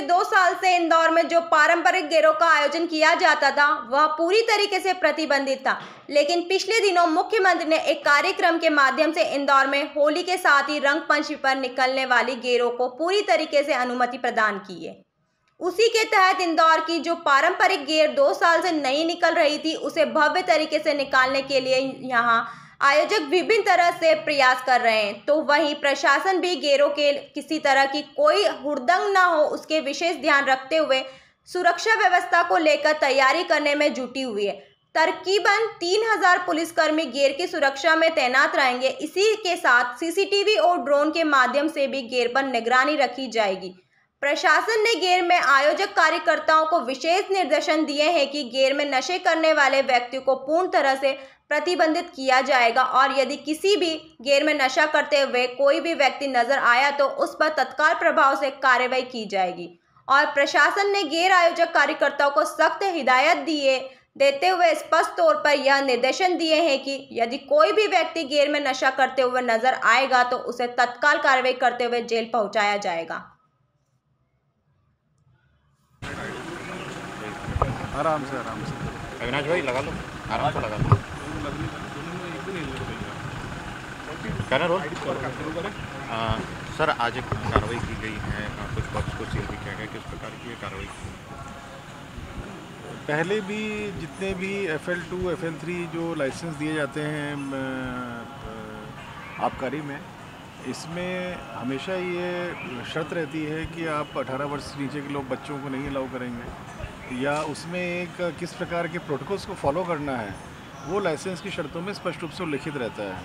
2 साल से इंदौर में जो पारंपरिक गेरों का आयोजन किया जाता था वह पूरी तरीके से प्रतिबंधित था। लेकिन पिछले दिनों मुख्यमंत्री ने एक कार्यक्रम के माध्यम से इंदौर में होली के साथ ही रंग पंचमी पर निकलने वाली गेरों को पूरी तरीके से अनुमति प्रदान की है। उसी के तहत इंदौर की जो पारंपरिक गेर 2 साल से नहीं निकल रही थी उसे भव्य तरीके से निकालने के लिए यहाँ आयोजक विभिन्न तरह से प्रयास कर रहे हैं। तो वहीं प्रशासन भी गेरों के किसी तरह की कोई हुड़दंग ना हो उसके विशेष ध्यान रखते हुए सुरक्षा व्यवस्था को लेकर तैयारी करने में जुटी हुई है। तकरीबन 3000 पुलिसकर्मी गेर की सुरक्षा में तैनात रहेंगे। इसी के साथ सीसीटीवी और ड्रोन के माध्यम से भी गेर पर निगरानी रखी जाएगी। प्रशासन ने गेर में आयोजक कार्यकर्ताओं को विशेष निर्देशन दिए हैं कि गेर में नशे करने वाले व्यक्तियों को पूर्ण तरह से प्रतिबंधित किया जाएगा और यदि किसी भी गेर में नशा करते हुए कोई भी व्यक्ति नजर आया तो उस पर तत्काल प्रभाव से कार्रवाई की जाएगी। और प्रशासन ने गेर आयोजक कार्यकर्ताओं को सख्त हिदायत देते हुए स्पष्ट तौर पर यह निर्देशन दिए हैं कि यदि कोई भी व्यक्ति गेर में नशा करते हुए नजर आएगा तो उसे तत्काल कार्रवाई करते हुए जेल पहुंचाया जाएगा। आराम से अविनाश भाई लगा लो, आराम से लगा लो। क्या ना रोल? सर आज एक कार्रवाई की गई है, कुछ बॉक्स को सील भी किया गया, किस प्रकार की कार्रवाई की? पहले भी जितने भी FL2 FL3 जो लाइसेंस दिए जाते हैं आबकारी में, इसमें हमेशा ये शर्त रहती है कि आप 18 वर्ष से नीचे के लोग बच्चों को नहीं अलाउ करेंगे या उसमें एक किस प्रकार के प्रोटोकॉल्स को फॉलो करना है वो लाइसेंस की शर्तों में स्पष्ट रूप से उल्लिखित रहता है।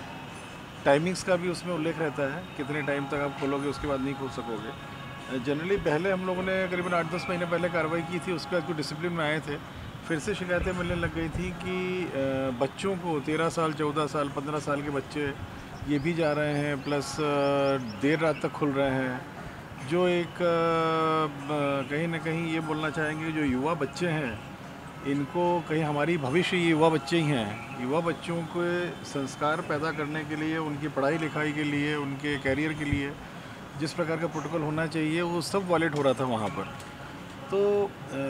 टाइमिंग्स का भी उसमें उल्लेख रहता है, कितने टाइम तक आप खोलोगे उसके बाद नहीं खोल सकोगे। जनरली पहले हम लोगों ने करीबन 8-10 महीने पहले कार्रवाई की थी, उसके बाद कुछ डिसिप्लिन में आए थे, फिर से शिकायतें मिलने लग गई थी कि बच्चों को 13 साल 14 साल 15 साल के बच्चे ये भी जा रहे हैं, प्लस देर रात तक खुल रहे हैं, जो एक कहीं ना कहीं ये बोलना चाहेंगे जो युवा बच्चे हैं इनको कहीं हमारी भविष्य ये युवा बच्चे ही हैं। युवा बच्चों को संस्कार पैदा करने के लिए, उनकी पढ़ाई लिखाई के लिए, उनके कैरियर के लिए जिस प्रकार का प्रोटोकॉल होना चाहिए वो सब वॉलेट हो रहा था वहाँ पर। तो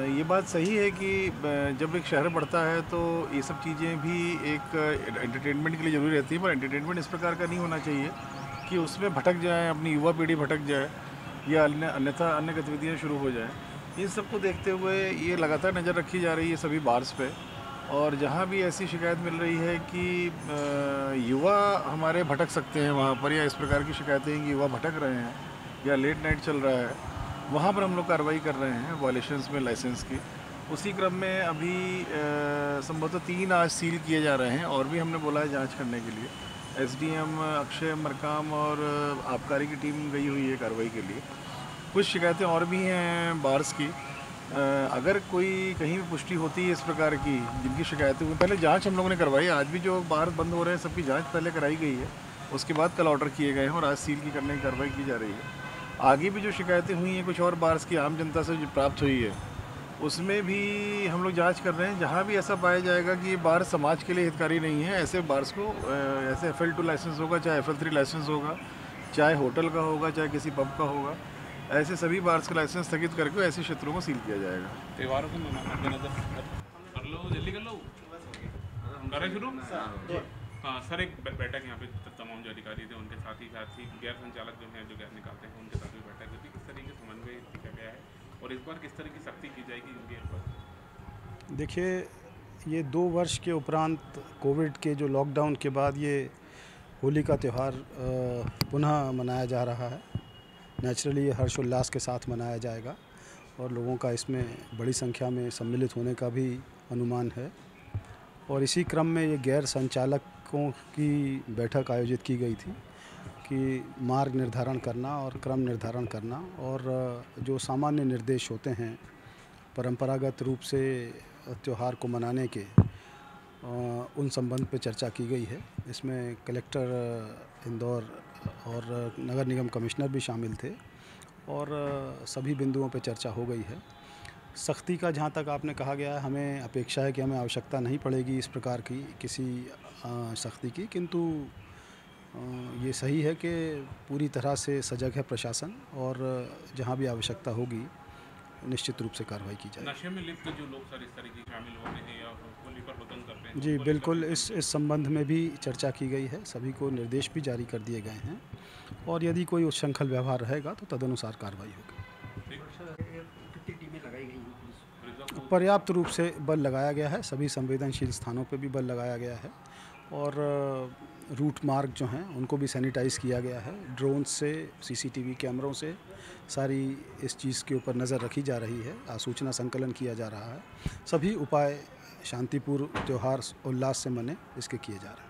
ये बात सही है कि जब एक शहर बढ़ता है तो ये सब चीज़ें भी एक एंटरटेनमेंट के लिए ज़रूरी रहती है, पर एंटरटेनमेंट इस प्रकार का नहीं होना चाहिए कि उसमें भटक जाए, अपनी युवा पीढ़ी भटक जाए या अन्यथा अन्य गतिविधियाँ शुरू हो जाएँ। इन सबको देखते हुए ये लगातार नज़र रखी जा रही है सभी बार्स पे, और जहाँ भी ऐसी शिकायत मिल रही है कि युवा हमारे भटक सकते हैं वहाँ पर, या इस प्रकार की शिकायतें हैं कि युवा भटक रहे हैं या लेट नाइट चल रहा है, वहाँ पर हम लोग कार्रवाई कर रहे हैं वायलेशंस में लाइसेंस की। उसी क्रम में अभी संभवतः 3 आज सील किए जा रहे हैं और भी हमने बोला है जांच करने के लिए। SDM अक्षय मरकाम और आबकारी की टीम गई हुई है कार्रवाई के लिए। कुछ शिकायतें और भी हैं बार्स की, अगर कोई कहीं भी पुष्टि होती है इस प्रकार की जिनकी शिकायतें हुई, पहले जांच हम लोगों ने करवाई। आज भी जो बार बंद हो रहे हैं सबकी जांच पहले कराई गई है, उसके बाद कल ऑर्डर किए गए हैं और आज सील की करने की कार्रवाई की जा रही है। आगे भी जो शिकायतें हुई हैं कुछ और बार्स की आम जनता से जो प्राप्त हुई है उसमें भी हम लोग जांच कर रहे हैं। जहाँ भी ऐसा पाया जाएगा कि ये बार समाज के लिए हितकारी नहीं है, ऐसे बार्स को ऐसे FL2 लाइसेंस होगा, चाहे FL3 लाइसेंस होगा, चाहे होटल का होगा, चाहे किसी पब का होगा, ऐसे सभी बार्स का लाइसेंस स्थगित करके ऐसे क्षेत्रों को सील किया जाएगा। त्योहारों के मद्देनजर कर लो, जल्दी कर लो, करें शुरू। हाँ सर, एक बैठक यहाँ पे तमाम जो अधिकारी थे उनके साथ ही गैर संचालक जो हैं जो गैस निकालते हैं उनके साथ भी बैठक हुई थी। किस तरीके से समन्वय किया गया है और इस बार किस तरह की सख्ती की जाएगी उनके ऊपर? देखिए, ये 2 वर्ष के उपरांत कोविड के जो लॉकडाउन के बाद ये होली का त्यौहार पुनः मनाया जा रहा है। नेचुरली ये हर्षोल्लास के साथ मनाया जाएगा और लोगों का इसमें बड़ी संख्या में सम्मिलित होने का भी अनुमान है। और इसी क्रम में ये गैर संचालकों की बैठक आयोजित की गई थी कि मार्ग निर्धारण करना और क्रम निर्धारण करना और जो सामान्य निर्देश होते हैं परंपरागत रूप से त्यौहार को मनाने के, उन संबंध पे चर्चा की गई है। इसमें कलेक्टर इंदौर और नगर निगम कमिश्नर भी शामिल थे और सभी बिंदुओं पे चर्चा हो गई है। सख्ती का जहाँ तक आपने कहा गया है, हमें अपेक्षा है कि हमें आवश्यकता नहीं पड़ेगी इस प्रकार की किसी सख्ती की, किंतु ये सही है कि पूरी तरह से सजग है प्रशासन और जहाँ भी आवश्यकता होगी निश्चित रूप से कार्रवाई की जाएगी। नशे में लिप्त जो लोग सर इस तरीके शामिल होते हैं या होली पर हुदंग करते हैं, जी बिल्कुल, इस संबंध में भी चर्चा की गई है, सभी को निर्देश भी जारी कर दिए गए हैं और यदि कोई उच्छृंखल व्यवहार रहेगा तो तदनुसार कार्रवाई होगी। पर्याप्त रूप से बल लगाया गया है, सभी संवेदनशील स्थानों पर भी बल लगाया गया है और रूट मार्ग जो हैं उनको भी सैनिटाइज़ किया गया है। ड्रोन से, सीसीटीवी कैमरों से सारी इस चीज़ के ऊपर नज़र रखी जा रही है, सूचना संकलन किया जा रहा है। सभी उपाय शांतिपूर्ण त्यौहार उल्लास से मने इसके किए जा रहे हैं।